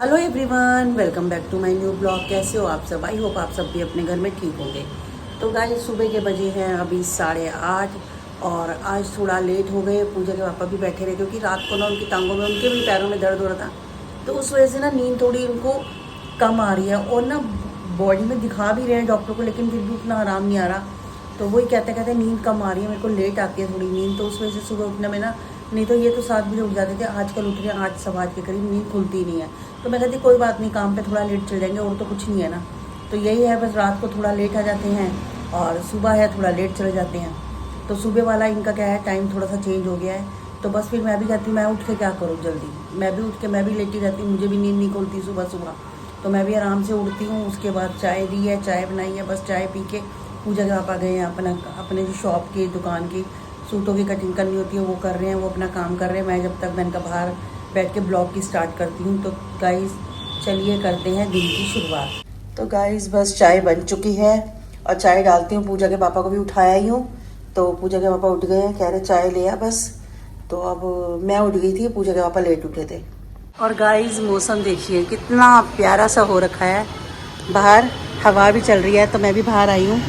Hello everyone, welcome back to my new blog. कैसे हो आप सब? आई होप आप सब भी अपने घर में ठीक होंगे। तो गाइस, सुबह के बजे हैं अभी 8:30 और आज थोड़ा लेट हो गए। पूजा के पापा भी बैठे रहे क्योंकि रात को ना उनकी टांगों में, उनके भी पैरों में दर्द हो रहा था। तो उस वजह से ना नींद थोड़ी उनको कम आ रही है और ना बॉडी में दिखा भी रहे हैं डॉक्टर को, लेकिन फिर भी उतना आराम नहीं आ रहा। तो वही कहते कहते नींद कम आ रही है, मेरे को लेट आती है थोड़ी नींद। तो उस वजह से सुबह उठने में ना, नहीं तो ये तो 7 बजे उठ जाते थे, आजकल उठ रहे हैं 8 सवा 8 के करीब, नींद खुलती नहीं है। तो मैं कहती कोई बात नहीं, काम पे थोड़ा लेट चल जाएंगे और तो कुछ नहीं है ना। तो यही है, बस रात को थोड़ा लेट आ जाते हैं और सुबह है थोड़ा लेट चले जाते हैं। तो सुबह वाला इनका क्या है, टाइम थोड़ा सा चेंज हो गया है। तो बस फिर मैं भी कहती हूँ मैं उठ के क्या करूँ जल्दी, मैं भी उठ के मैं भी लेटी रहती हूँ, मुझे भी नींद नहीं खुलती सुबह सुबह। तो मैं भी आराम से उठती हूँ। उसके बाद चाय दी है, चाय बनाई है, बस चाय पी के पूजा के पापा गए हैं अपने जो शॉप की दुकान की सूटों की कटिंग करनी होती है वो कर रहे हैं, वो अपना काम कर रहे हैं। मैं जब तक मैं इनका बाहर बैठ के ब्लॉग की स्टार्ट करती हूँ। तो गाइस चलिए करते हैं दिन की शुरुआत। तो गाइस बस चाय बन चुकी है और चाय डालती हूँ। पूजा के पापा को भी उठाया ही हूँ, तो पूजा के पापा उठ गए हैं, कह रहे चाय ले आ बस। तो अब मैं उठ गई थी, पूजा के पापा लेट उठे थे। और गाइस मौसम देखिए कितना प्यारा सा हो रखा है, बाहर हवा भी चल रही है। तो मैं भी बाहर आई हूँ।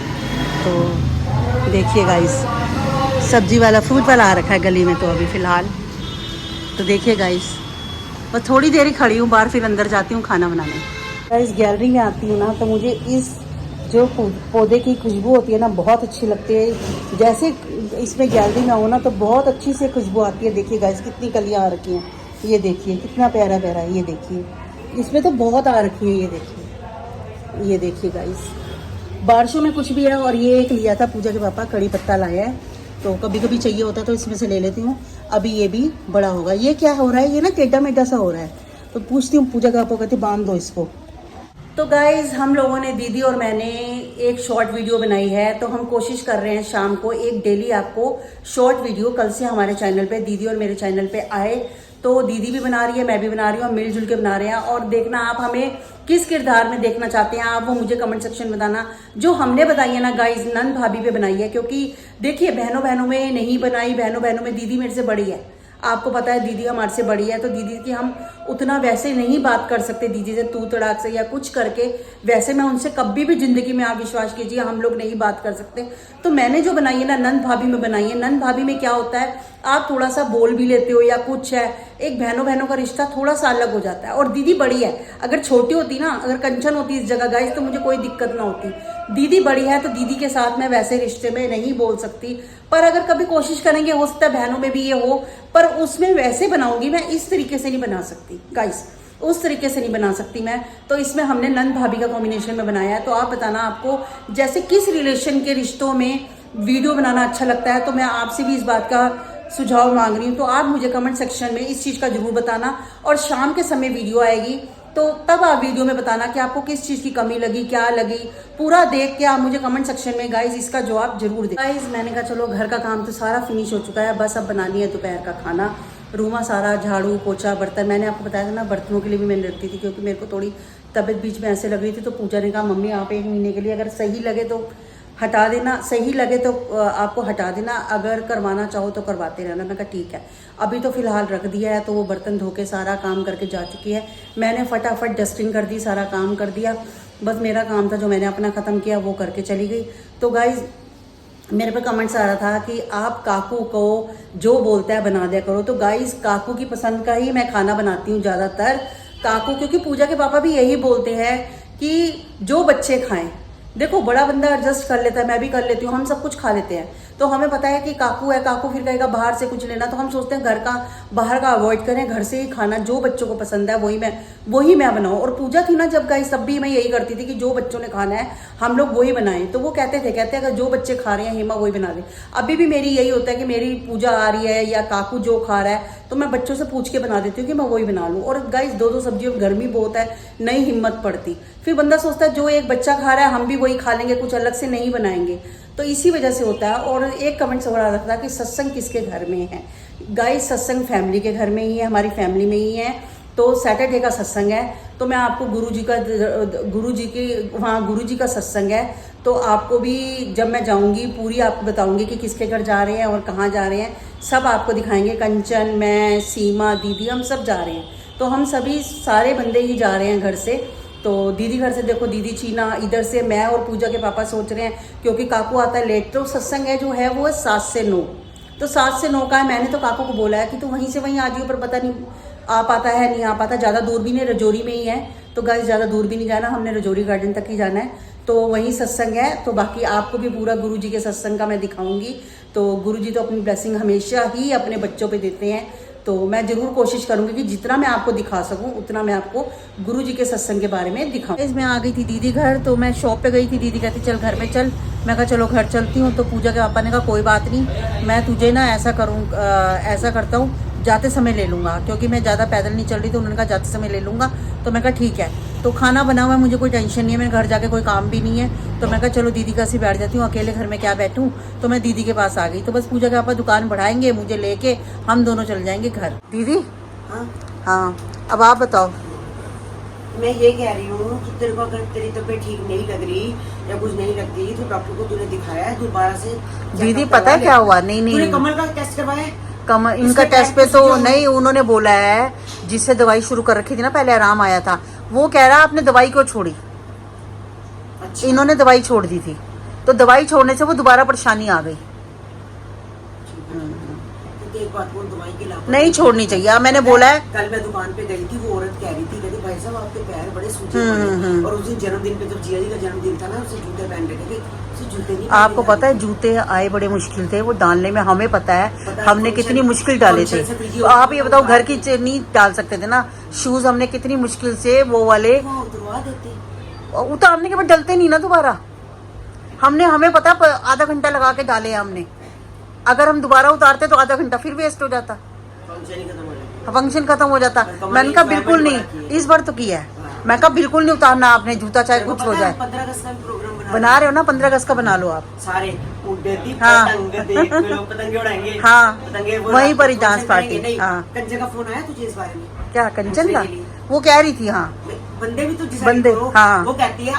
तो देखिए गाइस, सब्जी वाला फ्रूट वाला आ रखा है गली में तो अभी फ़िलहाल। तो देखिए गाइस, बस थोड़ी देर ही खड़ी हूँ बाहर, फिर अंदर जाती हूँ खाना बनाने। गाइस गैलरी में आती हूँ ना, तो मुझे इस जो पौधे की खुशबू होती है ना बहुत अच्छी लगती है। जैसे इसमें गैलरी में हो ना तो बहुत अच्छी से खुशबू आती है। देखिए गाइस कितनी कलियाँ आ रखी हैं, ये देखिए कितना प्यारा प्यारा है। ये देखिए इसमें तो बहुत आ रखी है, ये देखिए गाइस, बारिशों में कुछ भी है। और ये एक लिया था पूजा के पापा, कड़ी पत्ता लाया है, तो कभी कभी चाहिए होता है तो इसमें से ले लेती हूँ। अभी ये भी बड़ा होगा। ये क्या हो रहा है, ये ना टेढ़ा मेढ़ा सा हो रहा है। तो पूछती हूँ पूजा के पापा, कहती बांध दो इसको। तो गाइज हम लोगों ने, दीदी और मैंने एक शॉर्ट वीडियो बनाई है। तो हम कोशिश कर रहे हैं शाम को एक डेली आपको शॉर्ट वीडियो कल से हमारे चैनल पे, दीदी और मेरे चैनल पे आए। तो दीदी भी बना रही है, मैं भी बना रही हूँ, हम मिलजुल के बना रहे हैं। और देखना आप हमें किस किरदार में देखना चाहते हैं आप, वो मुझे कमेंट सेक्शन में बताना। जो हमने बताई है ना गाइज, नंद भाभी पे बनाई है, क्योंकि देखिए बहनों बहनों में नहीं बनाई, बहनों बहनों में दीदी मेरे से बड़ी है। आपको पता है दीदी हमारे से बड़ी है, तो दीदी की हम उतना वैसे नहीं बात कर सकते, दीदी से तू तड़ाक से या कुछ करके। वैसे मैं उनसे कभी भी जिंदगी में, आप विश्वास कीजिए, हम लोग नहीं बात कर सकते। तो मैंने जो बनाई है ना, नंद भाभी में बनाई है। नंद भाभी में क्या होता है, आप थोड़ा सा बोल भी लेते हो या कुछ है, एक बहनों बहनों का रिश्ता थोड़ा सा अलग हो जाता है। और दीदी बड़ी है, अगर छोटी होती ना, अगर कंचन होती इस जगह गाइस, तो मुझे कोई दिक्कत ना होती। दीदी बड़ी है तो दीदी के साथ मैं वैसे रिश्ते में नहीं बोल सकती। पर अगर कभी कोशिश करेंगे, हो सकता है बहनों में भी ये हो, पर उसमें वैसे बनाऊंगी मैं, इस तरीके से नहीं बना सकती गाइस, उस तरीके से नहीं बना सकती मैं। तो इसमें हमने नंद भाभी का कॉम्बिनेशन में बनाया है। तो आप बताना आपको जैसे किस रिलेशन के रिश्तों में वीडियो बनाना अच्छा लगता है। तो मैं आपसे भी इस बात का सुझाव मांग रही हूँ। तो आप मुझे कमेंट सेक्शन में इस चीज़ का जरूर बताना। और शाम के समय वीडियो आएगी, तो तब आप वीडियो में बताना कि आपको किस चीज़ की कमी लगी, क्या लगी। पूरा देख के आप मुझे कमेंट सेक्शन में गाइज इसका जवाब जरूर दें। गाइज मैंने कहा चलो घर का काम तो सारा फिनिश हो चुका है, बस अब बनानी है दोपहर का खाना। रूमा सारा झाड़ू पोछा बर्तन, मैंने आपको बताया था ना बर्तनों के लिए भी मैंने रखती थी, क्योंकि मेरे को थोड़ी तबीयत बीच में ऐसे लग रही थी। तो पूजा ने कहा मम्मी आप 1 महीने के लिए अगर सही लगे तो हटा देना, सही लगे तो आपको हटा देना, अगर करवाना चाहो तो करवाते रहना। मैं कहा ठीक है। अभी तो फिलहाल रख दिया है। तो वो बर्तन धो के सारा काम करके जा चुकी है। मैंने फटाफट डस्टिंग कर दी, सारा काम कर दिया। बस मेरा काम था जो मैंने अपना ख़त्म किया वो करके चली गई। तो गाइज मेरे पे कमेंट्स आ रहा था कि आप काकू को जो बोलता है बना दिया करो। तो गाइज काकू की पसंद का ही मैं खाना बनाती हूँ ज़्यादातर। काकू, क्योंकि पूजा के पापा भी यही बोलते हैं कि जो बच्चे खाएं। देखो बड़ा बंदा एडजस्ट कर लेता है, मैं भी कर लेती हूँ, हम सब कुछ खा लेते हैं। तो हमें पता है कि काकू है, काकू फिर कहेगा बाहर से कुछ लेना। तो हम सोचते हैं घर का, बाहर का अवॉइड करें, घर से ही खाना, जो बच्चों को पसंद है वही मैं बनाऊँ। और पूजा थी ना जब गाइस, तब भी मैं यही करती थी कि जो बच्चों ने खाना है हम लोग वही बनाएं। तो वो कहते अगर जो बच्चे खा रहे हैं हेमा वही बना दे। अभी भी मेरी यही होता है कि मेरी पूजा आ रही है या काकू जो खा रहा है, तो मैं बच्चों से पूछ के बना देती हूँ कि मैं वही बना लूँ। और गाइस 2-2 सब्जियों, गर्मी बहुत है, नहीं हिम्मत पड़ती। फिर बंदा सोचता है जो एक बच्चा खा रहा है हम भी वही खा लेंगे, कुछ अलग से नहीं बनाएंगे। तो इसी वजह से होता है। और एक कमेंट सवाल आ रहा था कि सत्संग किसके घर में है। गाइस सत्संग फैमिली के घर में ही है, हमारी फैमिली में ही है। तो सैटरडे का सत्संग है। तो मैं आपको गुरु जी का सत्संग है। तो आपको भी जब मैं जाऊंगी पूरी आपको बताऊंगी कि किसके घर जा रहे हैं और कहाँ जा रहे हैं, सब आपको दिखाएंगे। कंचन, मैं, सीमा, दीदी, हम सब जा रहे हैं। तो हम सभी सारे बंदे ही जा रहे हैं घर से। तो दीदी घर से देखो, दीदी चीना, इधर से मैं और पूजा के पापा सोच रहे हैं क्योंकि काकू आता है लेट। तो सत्संग है जो है वो है 7 से 9, तो 7 से 9 का है। मैंने तो काकू को बोला है कि तू वहीं से वहीं आ जाइयो, पर पता नहीं आ पाता है नहीं आ पाता। ज़्यादा दूर भी नहीं, रजौरी में ही है, तो गाइस ज़्यादा दूर भी नहीं जाना, हमने रजौरी गार्डन तक ही जाना है। तो वहीं सत्संग है, तो बाकी आपको भी पूरा गुरुजी के सत्संग का मैं दिखाऊंगी। तो गुरुजी तो अपनी ब्लेसिंग हमेशा ही अपने बच्चों पे देते हैं, तो मैं ज़रूर कोशिश करूंगी कि जितना मैं आपको दिखा सकूं उतना मैं आपको गुरुजी के सत्संग के बारे में दिखाऊं। मैं आ गई थी दीदी घर, तो मैं शॉप पे गई थी, दीदी कहती चल घर में चल। मैं कहा चलो घर चलती हूँ। तो पूजा के पापा ने कहा कोई बात नहीं, मैं तुझे ना ऐसा करता हूँ, जाते समय ले लूँगा, क्योंकि मैं ज़्यादा पैदल नहीं चल रही। तो उन्होंने कहा जाते समय ले लूँगा। तो मैं कहा ठीक है। तो खाना बना हुआ है, मुझे कोई टेंशन नहीं है, मेरे घर जाके कोई काम भी नहीं है। तो मैं कहा चलो दीदी का सी बैठ जाती हूँ, अकेले घर में क्या बैठूँ। तो मैं दीदी के पास आ गई। तो बस पूजा के पापा दुकान बढ़ाएंगे, मुझे लेके हम दोनों चल जाएंगे घर। दीदी हाँ, अब आप बताओ। मैं ये कह रही हूँ कि तेरे को अगर तेरी तबीयत ठीक नहीं लग रही या कुछ नहीं लगती तो डॉक्टर को तूने दिखाया है दोबारा से? दीदी पता है क्या हुआ? नहीं, कमर का टेस्ट करवाया? कमर इनका टेस्ट पे तो नहीं, उन्होंने बोला है जिससे दवाई शुरू कर रखी थी ना, पहले आराम आया था, वो कह रहा आपने दवाई क्यों छोड़ी। अच्छा। इन्होंने दवाई छोड़ दी थी, तो दवाई छोड़ने से वो दोबारा परेशानी आ गई। नहीं छोड़नी चाहिए, अब मैंने बोला है। कल मैं दुकान पे गई थी, वो औरत कह रही थी, कहती भाई साहब आपके पैर बड़े सूजे पड़े। और उस दिन जन्मदिन पे जब जिया जी का जन्मदिन था ना, उसे जूते पहन रखे थे। जूते नहीं, आपको पता है जूते आए बड़े मुश्किल थे वो डालने में, हमें पता है हमने कितनी मुश्किल डाले थे। तो आप ये बताओ घर की नहीं डाल सकते थे ना शूज, हमने कितनी मुश्किल से वो वाले उतारने के बाद डलते नहीं ना दोबारा। हमें पता आधा घंटा लगा के डाले हमने, अगर हम दोबारा उतारते तो आधा घंटा फिर वेस्ट हो जाता, फंक्शन खत्म हो जाता। मैंने कहा बिल्कुल नहीं, इस बार तो किया है। मैं कहा बिल्कुल नहीं उतारना आपने जूता, चाहे कुछ हो जाए। 15 अगस्त का प्रोग्राम बना रहे हो ना, 15 अगस्त का बना लो आप सारे। हाँ पतंगे उड़ाएंगे, हाँ वहीं पर ही डांस पार्टी। हाँ कंचन का फोन आया तुझे इस बारे में? क्या कंचन का? वो कह रही थी हाँ बंदे भी तो बंदे हाँ वो कहती है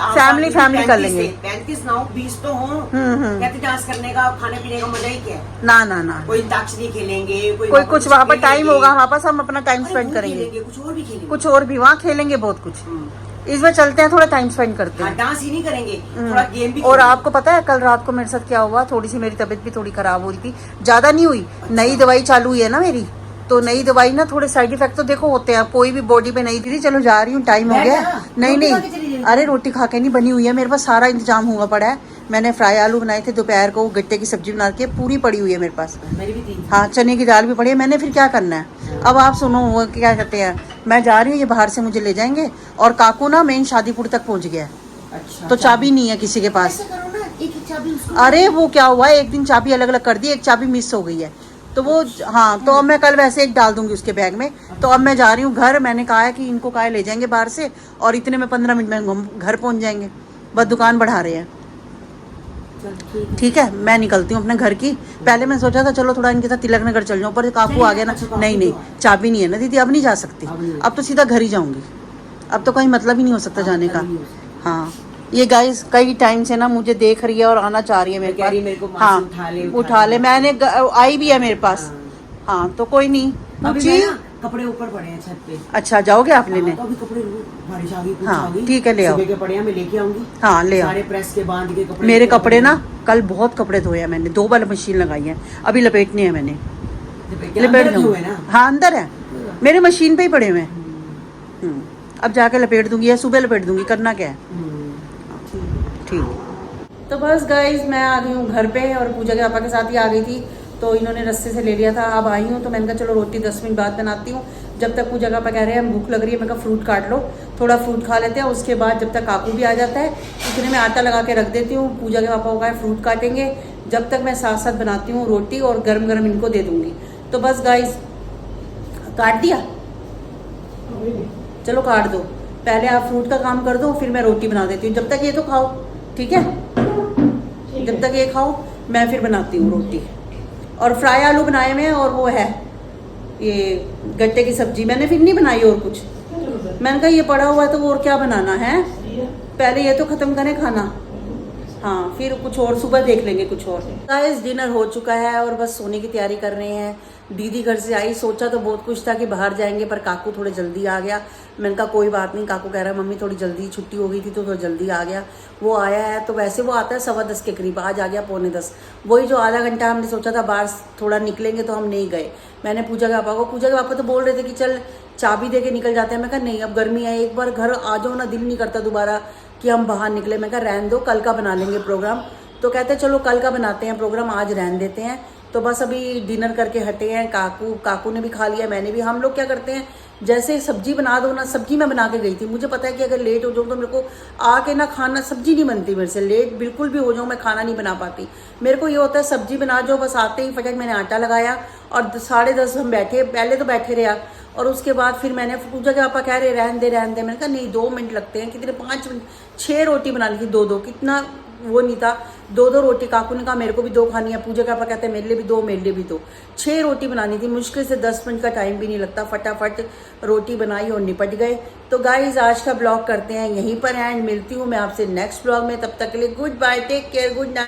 फैमिली कर लेंगे। 35 ना 20 तो हो, कहते डांस करने का खाने पीने का मजा ही क्या है। ना कोई अंताक्षरी खेलेंगे, कोई कुछ वहाँ पर टाइम होगा, वहाँ पर हम अपना टाइम स्पेंड करेंगे, कुछ और भी खेलेंगे, कुछ और भी वहाँ खेलेंगे बहुत कुछ। इस बार चलते हैं, थोड़ा टाइम स्पेंड करते हैं। डांस ही नहीं करेंगे, थोड़ा गेम भी। और आपको पता है कल रात को मेरे साथ क्या हुआ? थोड़ी सी मेरी तबीयत भी थोड़ी खराब हो रही थी, ज्यादा नहीं हुई। नई दवाई चालू हुई है ना मेरी, तो नई दवाई ना थोड़े साइड इफेक्ट तो देखो होते हैं, कोई भी बॉडी पे नहीं। दीदी चलो जा रही हूँ, टाइम हो गया। नहीं अरे रोटी खा के नहीं, बनी हुई है मेरे पास, सारा इंतजाम हुआ पड़ा है। मैंने फ्राई आलू बनाए थे दोपहर को, गट्टे की सब्जी बना के पूरी पड़ी हुई है मेरे पास। हाँ चने की दाल भी पड़ी है, मैंने फिर क्या करना है। अब आप सुनो वो क्या कहते हैं, मैं जा रही हूँ, ये बाहर से मुझे ले जाएंगे। और काकू ना मेन शादीपुर तक पहुँच गया है। अच्छा, तो चाबी नहीं है किसी के पास। अरे वो क्या हुआ है, एक दिन चाबी अलग अलग कर दी, एक चाबी मिस हो गई है, तो वो हाँ, तो अब मैं कल वैसे एक डाल दूंगी उसके बैग में। तो अब मैं जा रही हूँ घर, मैंने कहा है कि इनको कहा ले जाएंगे बाहर से, और इतने में 15 मिनट में घर पहुँच जाएंगे, बस दुकान बढ़ा रहे हैं। ठीक है मैं निकलती हूँ अपने घर की। पहले मैं सोचा था चलो थोड़ा इनके साथ तिलक नगर चल जाऊँ, पर काकू आ गया ना। नहीं चाबी नहीं है ना दीदी, अब नहीं जा सकती, अब तो सीधा घर ही जाऊंगी, अब तो कहीं मतलब ही नहीं हो सकता जाने का। हाँ ये गाइस कई टाइम से ना मुझे देख रही है और आना चाह रही है मेरे पास। हाँ उठा ले, मैंने आई भी है मेरे पास। हाँ तो कोई नहीं, कपड़े ऊपर पड़े हैं छत पे। अच्छा जाओगे आप लेने? अभी कपड़े बारिश आ गई, हाँ ठीक है ले आओ। के पड़े हैं, मैं लेके आऊंगी। हाँ ले आओ, सारे प्रेस के बांध के कपड़े। मेरे कपड़े ना कल बहुत कपड़े धोए हैं मैंने, 2 बार मशीन लगाई है, अभी लपेटनी है मैंने, लपेट दूँ। हाँ अंदर है मेरे, मशीन पे ही पड़े हुए हैं। अब जाके लपेट दूंगी या सुबह लपेट दूंगी, करना क्या है। ठीक तो बस गाइज मैं आ गई हूँ घर पे, और पूजा के पापा के साथ ही आ गई थी, तो इन्होंने रस्ते से ले लिया था। अब आई हूँ तो मैंने कहा चलो रोटी 10 मिनट बाद बनाती हूँ, जब तक पूजा के पापा कह रहे हैं भूख लग रही है। मैं कहा फ्रूट काट लो, थोड़ा फ्रूट खा लेते हैं, उसके बाद जब तक काकू भी आ जाता है इतने में आटा लगा के रख देती हूँ। पूजा के पापा का फ्रूट काटेंगे, जब तक मैं साथ साथ बनाती हूँ रोटी, और गर्म गर्म इनको दे दूँगी। तो बस गाइज काट दिया, चलो काट दो, पहले आप फ्रूट का काम कर दो, फिर मैं रोटी बना देती हूँ। जब तक ये तो खाओ, ठीक है, जब तक ये खाओ मैं फिर बनाती हूँ रोटी। और फ्राई आलू बनाए हुए हैं, और वो है ये गट्टे की सब्जी, मैंने फिर नहीं बनाई और कुछ। मैंने कहा ये पड़ा हुआ है तो और क्या बनाना है, पहले ये तो खत्म करें खाना। हाँ फिर कुछ और सुबह देख लेंगे कुछ और। गाइस डिनर हो चुका है और बस सोने की तैयारी कर रहे हैं। दीदी घर से आई, सोचा तो बहुत कुछ था कि बाहर जाएंगे पर काकू थोड़े जल्दी आ गया। मैंने कहा कोई बात नहीं, काकू कह रहा है मम्मी थोड़ी जल्दी छुट्टी हो गई थी तो थोड़ा जल्दी आ गया। वो आया है तो वैसे वो आता है 10:15 के करीब, आज आ गया 9:45। वही जो आधा घंटा हमने सोचा था बाहर थोड़ा निकलेंगे तो हम नहीं गए। मैंने पूजा के पापा तो बोल रहे थे कि चल चाबी दे के निकल जाते हैं। मैं कहा नहीं, अब गर्मी है, एक बार घर आ जाओ ना, दिल नहीं करता दोबारा कि हम बाहर निकले। मैं कहा रहने दो, कल का बना लेंगे प्रोग्राम। तो कहते चलो कल का बनाते हैं प्रोग्राम, आज रहने देते हैं। तो बस अभी डिनर करके हटे हैं। काकू ने भी खा लिया, मैंने भी। हम लोग क्या करते हैं, जैसे सब्जी बना दो ना, सब्जी मैं बना के गई थी, मुझे पता है कि अगर लेट हो जाऊँ तो मेरे को आके ना खाना, सब्जी नहीं बनती मेरे से। लेट बिल्कुल भी हो जाऊँ मैं खाना नहीं बना पाती। मेरे को ये होता है सब्जी बना जाओ, बस आते ही फटाक मैंने आटा लगाया और 10:30 हम बैठे, पहले तो बैठे रहे और उसके बाद फिर मैंने पूजा के पापा कह रहे रहने दे। मैंने कहा नहीं 2 मिनट लगते हैं, कितने 5 मिनट। 6 रोटी बनानी थी, 2 कितना वो नहीं था। 2 रोटी। काकू ने कहा मेरे को भी 2 खानी है, पूजा का पापा कहते हैं मेरे लिए भी 2, मेरे लिए भी 2। 6 रोटी बनानी थी, मुश्किल से 10 मिनट का टाइम भी नहीं लगता, फटाफट रोटी बनाई और निपट गए। तो गाइज आज का ब्लॉग करते हैं यहीं पर एंड। मिलती हूँ मैं आपसे नेक्स्ट ब्लॉग में, तब तक के लिए goodbye, take care, good night.